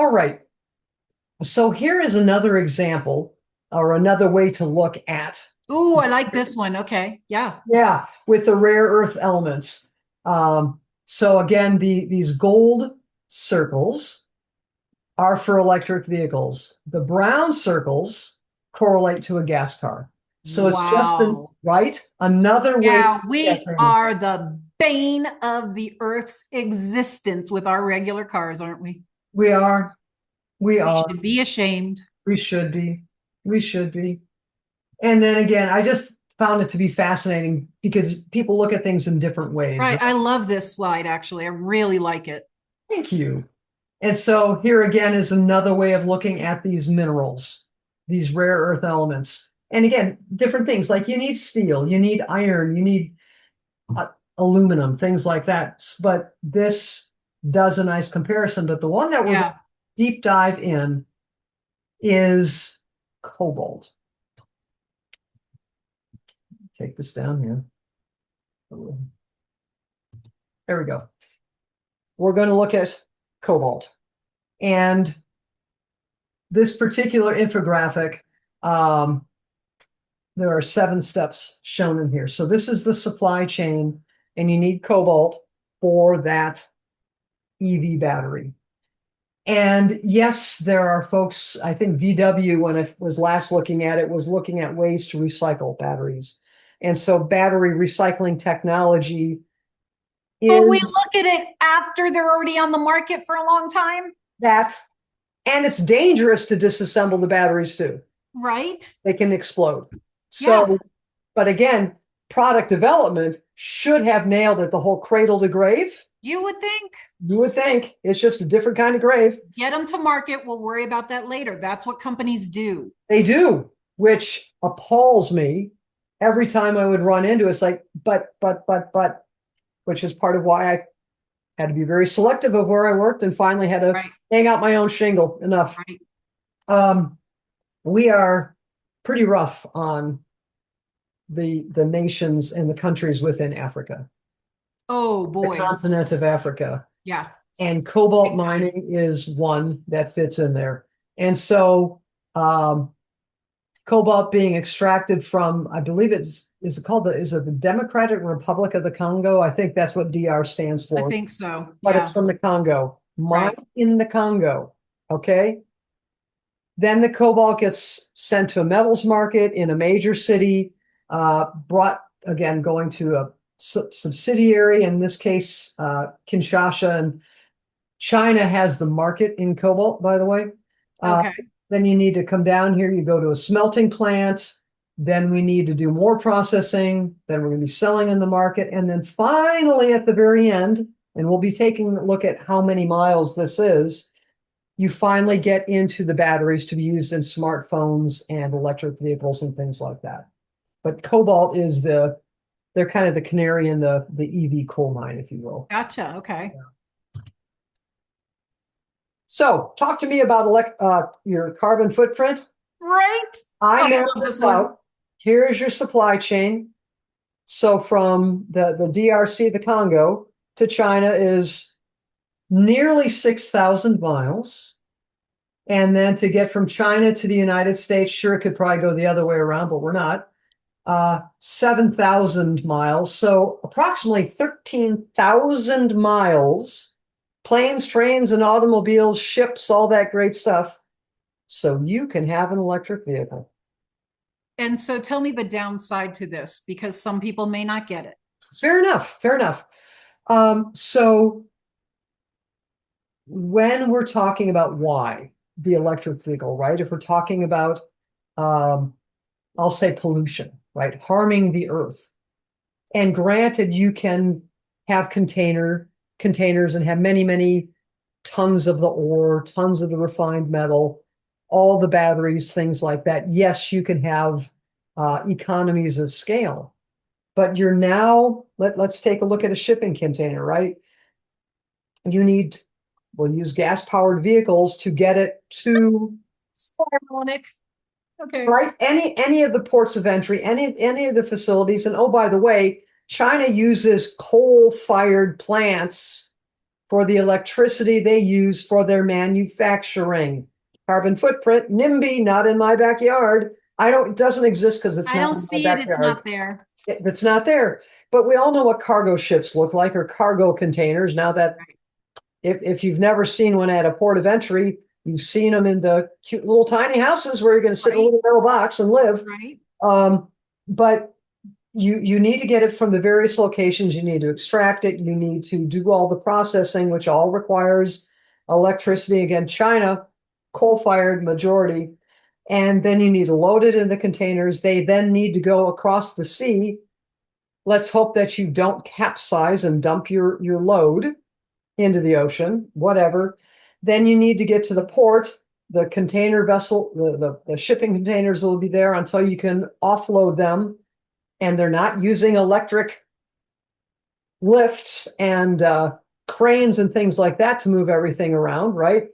All right. So here is another example or another way to look at, Ooh, I like this one. Okay. Yeah. yeah, with the rare earth elements. So again, these gold circles are for electric vehicles. The brown circles correlate to a gas car. So it's just Wow. right, another way to Yeah, look at we things. are the bane of the earth's existence with our regular cars, aren't we? We are, we We are, should be ashamed. we should be, we should be. And then again, I just found it to be fascinating because people look at things in different ways, Right. right? I love this slide, actually. I really like it. Thank you. And so here again is another way of looking at these minerals, these rare earth elements. And again, different things like you need steel, you need iron, you need uh, aluminum, things like that. But this does a nice comparison. But the one that we're going Yeah. to deep dive in is cobalt. Take this down here. There we go. We're going to look at cobalt. And this particular infographic, um, there are 7 steps shown in here. So this is the supply chain, and you need cobalt for that EV battery. And yes, there are folks, I think VW, when I was last looking at it, was looking at ways to recycle batteries. And so battery recycling technology But we is look at it after they're already on the market for a long time, that, and it's dangerous to disassemble the batteries too. right? They can explode. Yeah. So, but again, product development should have nailed it the whole cradle to grave. You would think. You would think it's just a different kind of grave. Get them to market. We'll worry about that later. That's what companies do. They do, which appalls me every time I would run into it. It's like, but, which is part of why I had to be very selective of where I worked and finally had to Right. hang out my own shingle. Enough. Right. Um, we are pretty rough on the nations and the countries within Africa, Oh the boy. continent of Africa. Yeah. And cobalt Big time. mining is one that fits in there. And so cobalt being extracted from, I believe is it called is it the Democratic Republic of the Congo? I think that's what DR stands I for, think so. but it's Yeah. from the Congo. Mine Right. in the Congo. Okay. Then the cobalt gets sent to a metals market in a major city, brought again going to a subsidiary, in this case, Kinshasa. And China has the market in cobalt, by the way. Uh, Okay. then you need to come down here, you go to a smelting plant. Then we need to do more processing. Then we're going to be selling in the market. And then finally, at the very end, and we'll be taking a look at how many miles this is, you finally get into the batteries to be used in smartphones and electric vehicles and things like that. But cobalt is they're kind of the canary in the EV coal mine, if you will. Gotcha. Okay. So talk to me about your carbon footprint. Right. I Oh, I mapped love this this one. out. Here is your supply chain. So from the DRC, the Congo, to China is nearly 6,000 miles. And then to get from China to the United States, sure, it could probably go the other way around, but we're not. 7,000 miles. So approximately 13,000 miles, planes, trains, and automobiles, ships, all that great stuff. So you can have an electric vehicle. And so tell me the downside to this because some people may not get it. Fair enough. Fair enough. So when we're talking about why the electric vehicle, right? If we're talking about, I'll say pollution, right? Harming the earth. And granted, you can have containers and have many, many tons of the ore, tons of the refined metal, all the batteries, things like that. Yes, you can have economies of scale, but you're now, let's take a look at a shipping container, right? You need, we'll use gas powered vehicles to get it to, So ironic. Okay. right, any of the ports of entry, any of the facilities. And oh, by the way, China uses coal fired plants for the electricity they use for their manufacturing. Carbon footprint, NIMBY, not in my backyard. It doesn't exist because it's I not don't in my see it. It's backyard. not there. It's not there. But we all know what cargo ships look like, or cargo containers. Now that Right. if you've never seen one at a port of entry, you've seen them in the cute little tiny houses where you're going to sit in a Right. little metal box and live. Right. But you need to get it from the various locations. You need to extract it. You need to do all the processing, which all requires electricity. Again, China, coal-fired majority. And then you need to load it in the containers. They then need to go across the sea. Let's hope that you don't capsize and dump your load into the ocean, whatever. Then you need to get to the port. The container vessel, the shipping containers will be there until you can offload them. And they're not using electric lifts and cranes and things like that to move everything around, right?